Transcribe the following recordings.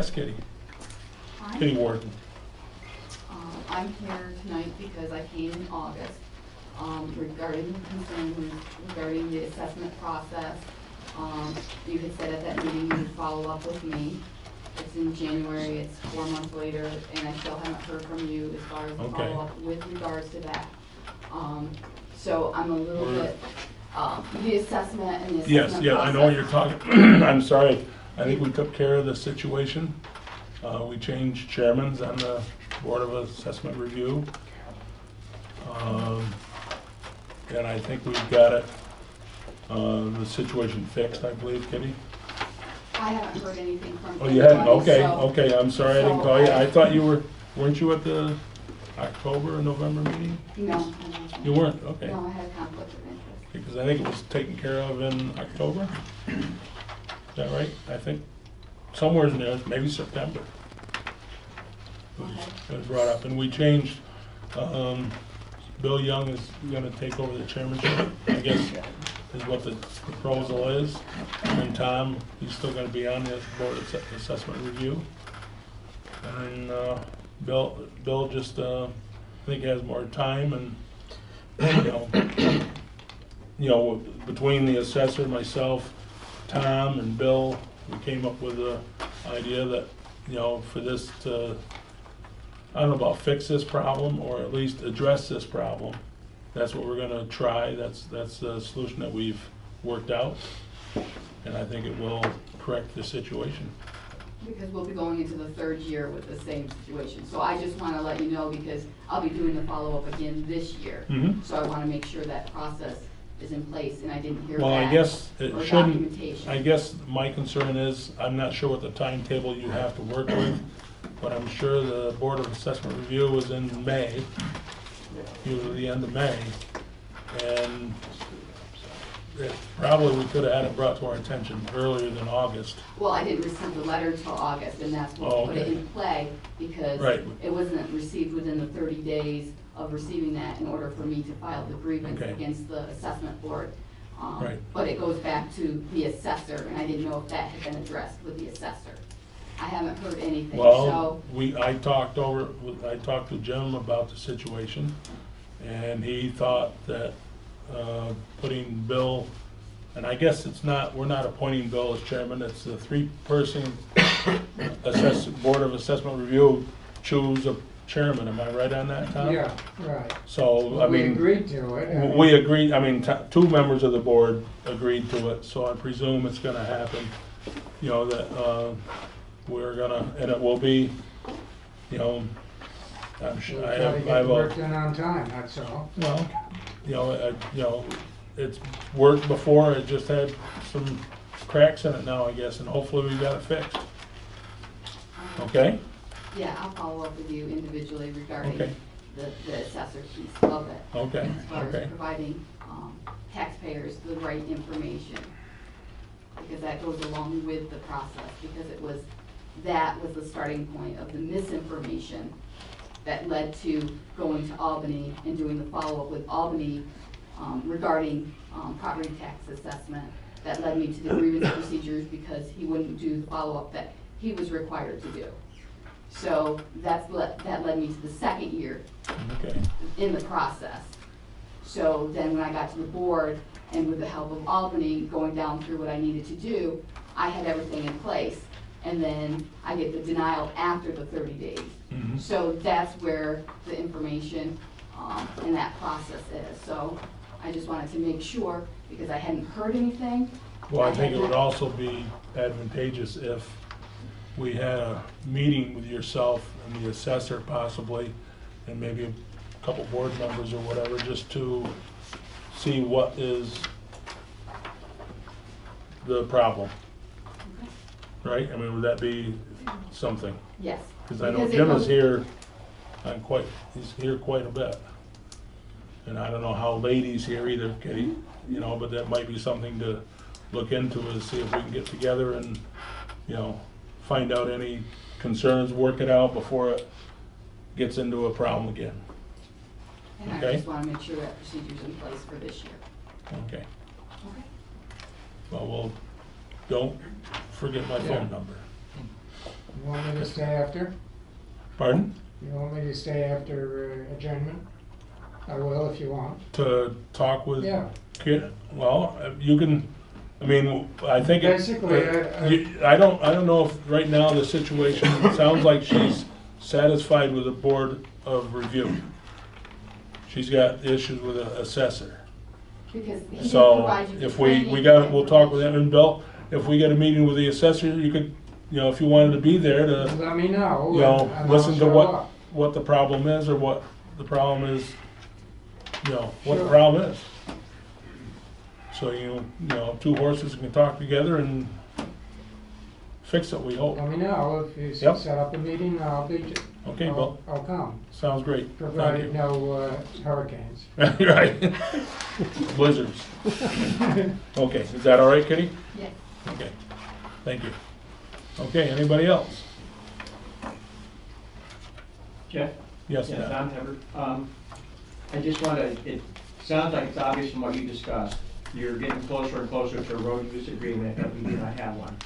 Yes, Kitty. Hi. Kitty Warden. I'm here tonight because I came in August regarding concerns regarding the assessment process. You had said at that meeting you would follow up with me. It's in January, it's 4 months later, and I still haven't heard from you as far as the Okay. follow-up with regards to that. So I'm a little bit, the assessment and the assessment Yes, yeah, I know what you're process. talking. I'm sorry. I think we took care of the situation. We changed chairmans on the Board of Assessment Review. And I think we've got it, the situation fixed, I believe, Kitty. I haven't heard anything from Oh, you hadn't? anybody, Okay, so- okay, I'm sorry I didn't so call you. I- I thought you weren't you at the October or November meeting? No. You weren't, okay. No, I had a conflict of interest. Because I think it was taken care of in October. Is that right? I think somewhere in there, maybe September. It was brought up, and we changed, Bill Young is gonna take over the chairmanship, I guess, is what the proposal is. And Tom, he's still gonna be on the Board of Assessment Review. And, Bill just, I think has more time and, between the assessor, myself, Tom and Bill, we came up with the idea that, for this to, I don't know about fix this problem or at least address this problem. That's what we're gonna try. That's the solution that we've worked out. And I think it will correct the situation. Because we'll be going into the third year with the same situation. So I just want to let you know, because I'll be doing the follow-up again this year. Mhm. So I want to make sure that process is in place, and I didn't hear Well, I back guess it or shouldn't, documentation. I guess my concern is, I'm not sure what the timetable you have to work with, but I'm sure the Board of Assessment Review was in May, usually the end of May, and probably we could have had it brought to our attention earlier than August. Well, I didn't receive the letter until August, and that's what Oh, put it okay. in play, because Right. it wasn't received within the 30 days of receiving that in order for me to file the grievance Okay. against the assessment board. Right. But it goes back to the assessor, and I didn't know if that had been addressed with the assessor. I haven't heard anything, Well, so, I talked to Jim about the situation, and he thought that putting Bill, and I guess we're not appointing Bill as chairman, it's the three-person Board of Assessment Review choose a chairman. Am I right on that, Tom? Yeah, right. So, I We mean, agreed to it. and- we agreed, I mean, two members of the board agreed to it, so I presume it's gonna happen, that we're gonna, and it will be, I'm sure, We'll I try to have, get the work done on time, that's all. well, it's worked before, it just had some cracks in it now, I guess, and hopefully we got it fixed, okay? yeah, I'll follow up with you individually regarding Okay. the assessor piece of it. Okay, As far as okay. providing taxpayers the right information, because that goes along with the process, because that was the starting point of the misinformation that led to going to Albany and doing the follow-up with Albany regarding property tax assessment. That led me to the grievance procedures because he wouldn't do the follow-up that he was required to do. So that led me to the second year Okay, in the process. So then when I got to the board, and with the help of Albany, going down through what I needed to do, I had everything in place. And then I get the denial after the 30 days. mhm. So that's where the information in that process is. So I just wanted to make sure, because I hadn't heard anything. Well, I think it would also be advantageous if we had a meeting with yourself and the assessor possibly, and maybe a couple board members or whatever, just to see what is the problem, right? I mean, would that be something? Yes. Because I know Because it Jim is goes- here, he's here quite a bit. And I don't know how late he's here either, Kitty, but that might be something to look into, is see if we can get together and, find out any concerns, work it out before it gets into a problem again. And I Okay. just want to make sure that procedure's in place for this year. Okay. Okay. Well, don't forget my Yeah. phone number. You want me to stay after? Pardon? You want me to stay after adjournment? I will if you want. To talk with Yeah. Kit? Well, you can, I mean, I think it. Basically, I don't know if right now the situation, it sounds like she's satisfied with the Board of Review. She's got issues with the assessor. Because he didn't So provide you the if we'll training talk with him, information. and Bill, if we get a meeting with the assessor, you could, if you wanted to be there to, let me know. you and I'll listen to show up. what the problem is, or what the problem is, what the Sure. problem is. So two horses can talk together and fix it, we hope. Let me know if you Yep. set up a meeting, Okay, Bill, I'll come, sounds great. Thank provided you. no hurricanes. Right. Blizzards. Okay, is that all right, Kitty? Yes. Okay, thank you. Okay, anybody else? Jeff? Yes, Yeah, Matt. Don Hubbard. I just want to, it sounds like it's obvious from what you discussed, you're getting closer and closer to a road use agreement, that we do not have one.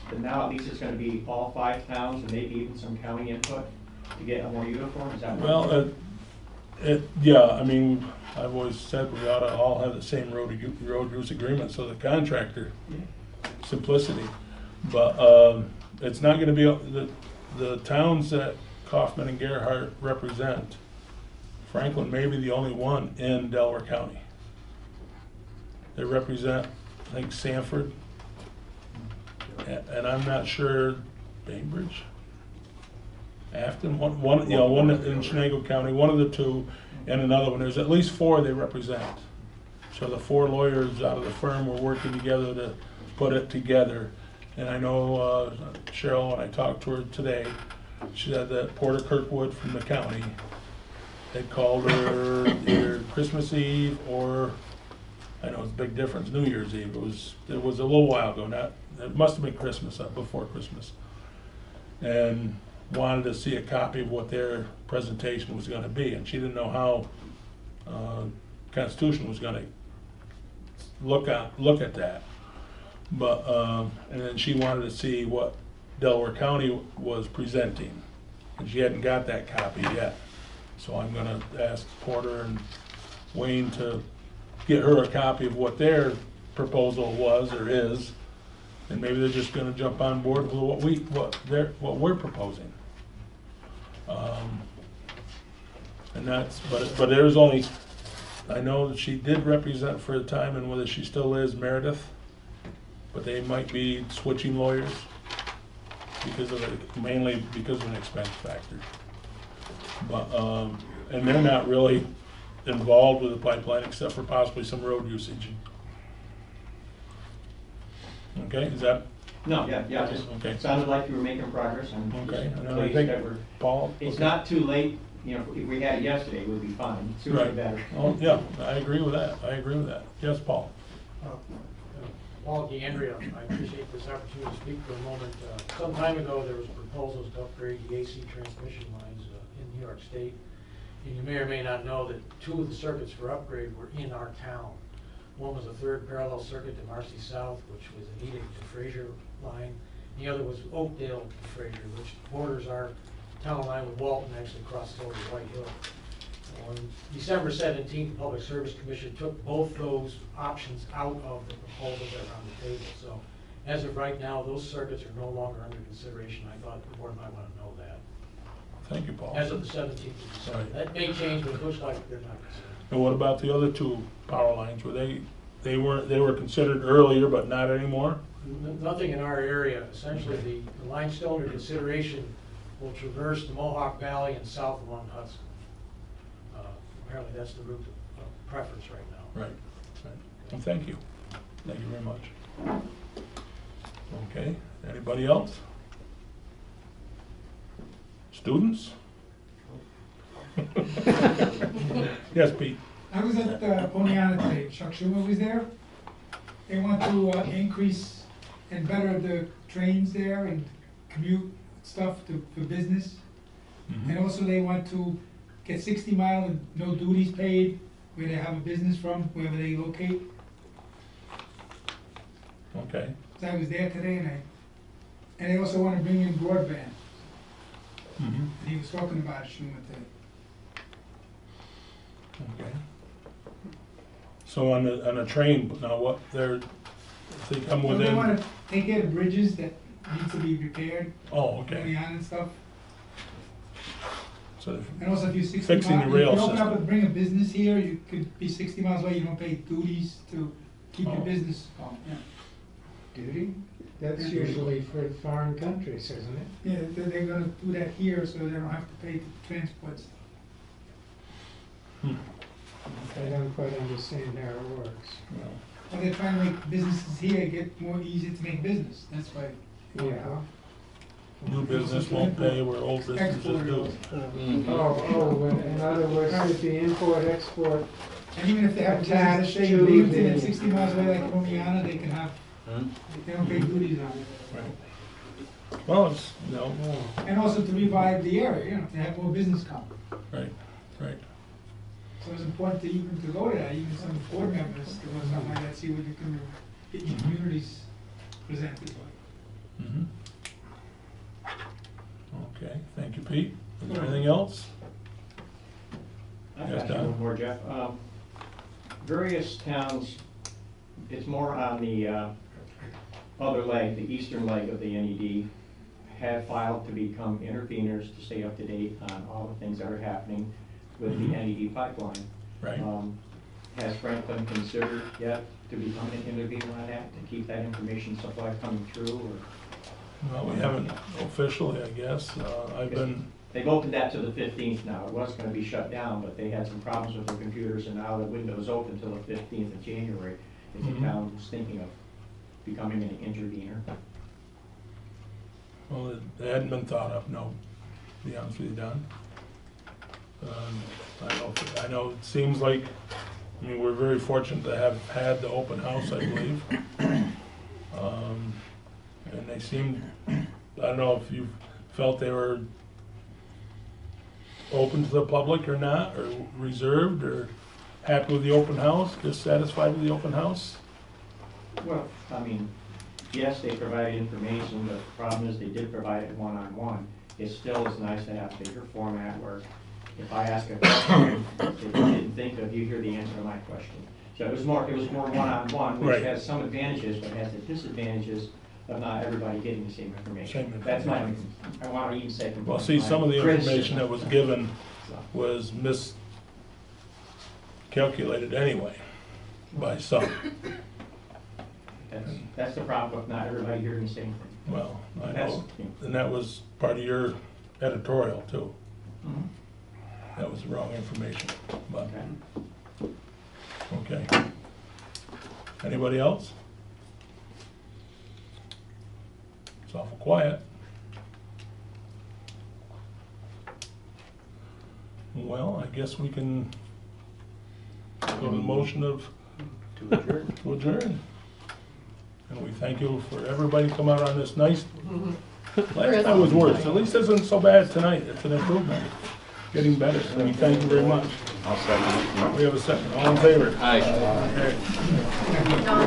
But now at least it's going to be all 5 towns and maybe even some county input to get a more uniform, is that what? Well, yeah, I mean, I've always said we ought to all have the same road use agreement, so the contractor, simplicity. But it's not gonna be, the towns that Kaufman and Gerhart represent, Franklin may be the only one in Delaware County. They represent, I think, Sanford, and I'm not sure, Bainbridge? Afton, one in Chenango County, one of the two, and another one. There's at least 4 they represent. So the 4 lawyers out of the firm were working together to put it together. And I know Cheryl, when I talked to her today, she said that Porter Kirkwood from the county had called her either Christmas Eve or, I know it's a big difference, New Year's Eve. It was a little while ago, it must have been Christmas, before Christmas. And wanted to see a copy of what their presentation was gonna be, and she didn't know how Constitution was gonna look at that. But, and then she wanted to see what Delaware County was presenting, and she hadn't got that copy yet. So I'm gonna ask Porter and Wayne to get her a copy of what their proposal was or is, and maybe they're just gonna jump on board with what we're proposing. And that's, but there's only, I know that she did represent for a time, and whether she still is, Meredith, but they might be switching lawyers mainly because of an expense factor. But, and they're not really involved with the pipeline except for possibly some road usage. Okay, is that? No, yeah, just Okay. sounded like you were making progress, and Okay, and then I pleased think that we're, Paul? it's okay. not too late, if we had it yesterday, it would be fine, sooner the Right. better. Oh, yeah, I agree with that, Yes, Paul? Paul DeAndrea, I appreciate this opportunity to speak for a moment. Some time ago, there was proposals to upgrade the AC transmission lines in New York State. And you may or may not know that 2 of the circuits for upgrade were in our town. One was a 3rd parallel circuit to Marcy South, which was an Edict to Fraser line. The other was Oakdale to Fraser, which borders our town line with Walton, actually crosses over to White Hill. On December 17th, the Public Service Commission took both those options out of the proposals that are on the table. So as of right now, those circuits are no longer under consideration. I thought the board might want to know that. Thank you, Paul. As of the 17th of December. Right. That may change, but it looks like they're not considered. And what about the other 2 power lines? Were they were considered earlier, but not anymore? Nothing in our area. Essentially, the line still under consideration will traverse the Mohawk Valley and south along Hudson. Apparently, that's the route of preference right now. Right. Well, thank you. Thank you very much. Okay, anybody else? Students? Yes, Pete? I was at Poniana today, Chuck Schumer was there. They want to increase and better the trains there and commute stuff for business. Mhm. And also they want to get 60 mile and no duties paid where they have a business from, wherever they locate. Okay, So I was there today and they also want to bring in broadband. Mhm. And he was talking about Schumer today. Okay. So on a train, now what, if they come So they within, wanna take care of bridges that need to be repaired, oh, going okay. on and stuff. So, And also if you're 60 Fixing miles, the if you rail open up system. and bring a business here, you could be 60 miles away, you don't pay duties to keep your Oh. business going, yeah. Duty? That's usually for foreign countries, isn't it? Yeah, they're gonna do that here, so they don't have to pay to transport stuff. I don't quite understand how it works. well, Well, they're trying to make businesses here get more easy to make business, that's why. Yeah. new business won't pay where old businesses do. Oh, in other words, if the import, export, And even if they have businesses, Attached say to in Binghamton the- at 60 miles away, like Romiana, they can have, they don't pay duties on it. Right. Well, it's, oh, And also to revive the area, you know, to have more business come. right, right. So it's important to even to go to that, even some board members, to go something like that, see what you can get your communities presented. Mhm. Okay, thank you, Pete. Is there anything else? I've Yes, got Don? one more, Jeff. Various towns, it's more on the other leg, the eastern leg of the NED, have filed to become interveners to stay up to date on all the things that are happening with the NED pipeline. Right. Has Franklin considered yet to become an intervener on that, to keep that information supply coming through, or? Well, we haven't officially, I guess. I've been, They've opened that to the 15th now. It was gonna be shut down, but they had some problems with their computers, and now the window's open till the 15th of January. If the Mhm. town was thinking of becoming an intervener. well, it hadn't been thought of, no, to be honest with you, Don. I know it seems like, I mean, we're very fortunate to have had the open house, I believe. And they seemed, I don't know if you felt they were open to the public or not, or reserved, or happy with the open house, dissatisfied with the open house? Well, I mean, yes, they provided information, but the problem is they did provide it one-on-one. It still is nice to have a bigger format where if I ask a question that you didn't think of, you hear the answer to my question. So it was more one-on-one, which Right. has some advantages, but has the disadvantages of not everybody getting the same information. Same That's my, I want to even say. Well, see, some of the information that was given So, was miscalculated anyway by some. That's the problem with not everybody hearing the same thing. Well, I That's- know, and that was part of your editorial too. Mhm. That was the wrong information, but, Okay. okay. Anybody else? It's awful quiet. Well, I guess we can go to the motion of To adjourn. to adjourn. And we thank you for everybody come out on this nice, last time was worse, at least it isn't so bad tonight, it's an improvement, getting better, and we thank you very much. I'll second it. We have a second, all in favor? Aye. Okay.